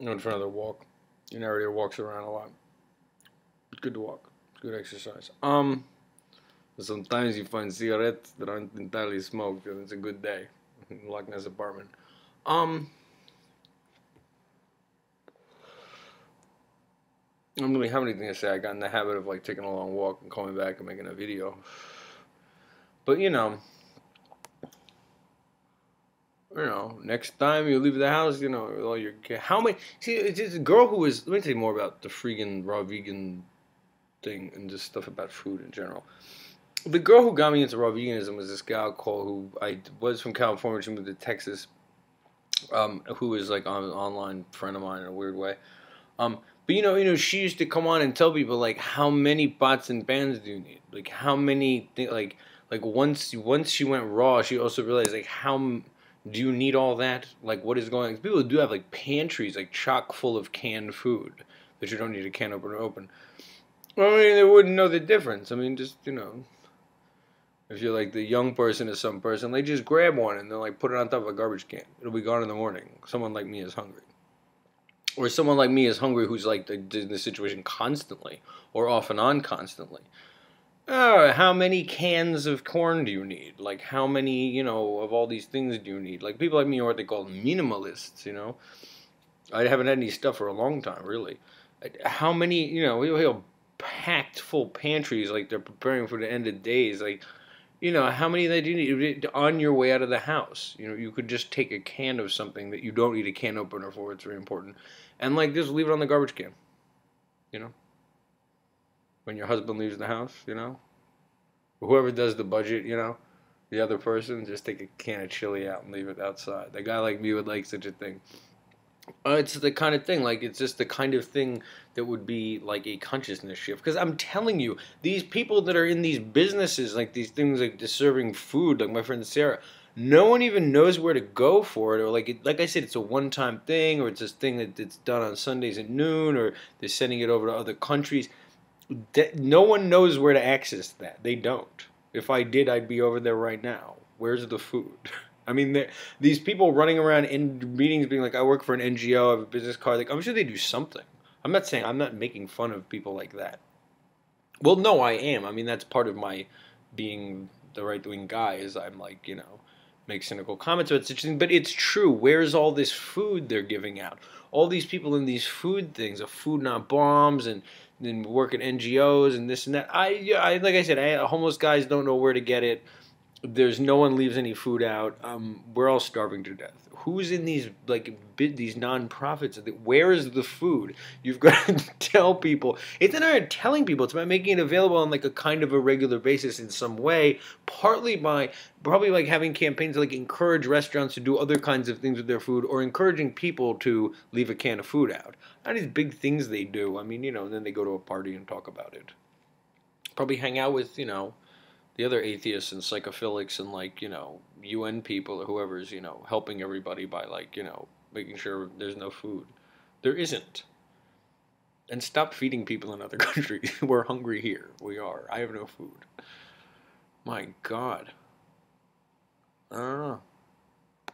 I went for another walk. The narrator walks around a lot. It's good to walk. It's good exercise. Sometimes you find cigarettes that aren't entirely smoked, and it's a good day in Loch Ness apartment. Um, I don't really have anything to say. I got in the habit of like taking a long walk and coming back and making a video. But next time you leave the house, all your how many? See, it's just a girl who was. Let me tell you more about the freaking raw vegan thing and just stuff about food in general. The girl who got me into raw veganism was this gal called who I was from California. She moved to Texas. Who was like an online friend of mine in a weird way. But she used to come on and tell people like how many pots and pans do you need? Like how many like once she went raw, she also realized like how do you need all that? Like what is going on? People do have like pantries like chock full of canned food that you don't need a can opener to open. Well, I mean, they wouldn't know the difference. I mean, just if you're like the young person or some person, they just grab one and they'll like put it on top of a garbage can. It'll be gone in the morning. Someone like me is hungry. Or someone like me is hungry who's like in this situation constantly or off and on constantly. How many cans of corn do you need? Like how many, of all these things do you need? Like people like me are what they call minimalists, I haven't had any stuff for a long time, really. How many, we have packed full pantries like they're preparing for the end of days. Like, how many do you need on your way out of the house? You could just take a can of something that you don't need a can opener for. It's very important. And, like, just leave it on the garbage can, when your husband leaves the house, whoever does the budget, the other person, just take a can of chili out and leave it outside. A guy like me would like such a thing. It's the kind of thing, like, it's just the kind of thing that would be like a consciousness shift. Because I'm telling you, these people that are in these businesses, like these things like serving food, like my friend Sarah, no one even knows where to go for it. Or like I said, it's a one-time thing, or it's this thing that's done on Sundays at noon, or they're sending it over to other countries. No one knows where to access that. They don't. If I did, I'd be over there right now. Where's the food? I mean, these people running around in meetings being like, I work for an NGO, I have a business card. Like, I'm sure they do something. I'm not making fun of people like that. Well, no, I am. I mean, that's part of my being the right-wing guy is I'm like, make cynical comments about such things. But it's true. Where's all this food they're giving out? All these people in these food things, of Food Not Bombs, and then work at NGOs and this and that. Like I said, homeless guys don't know where to get it. There's no one leaves any food out. We're all starving to death. Who's in these these nonprofits? Where is the food? You've got to tell people. It's not about telling people. It's about making it available on like a kind of a regular basis in some way. Partly by probably like having campaigns to like encourage restaurants to do other kinds of things with their food, or encouraging people to leave a can of food out. Not these big things they do. I mean, then they go to a party and talk about it. Probably hang out with the other atheists and psychophilics and like UN people or whoever's helping everybody by like making sure there's no food. There isn't. And stop feeding people in other countries. We're hungry here. We are. I have no food. My God. I don't know.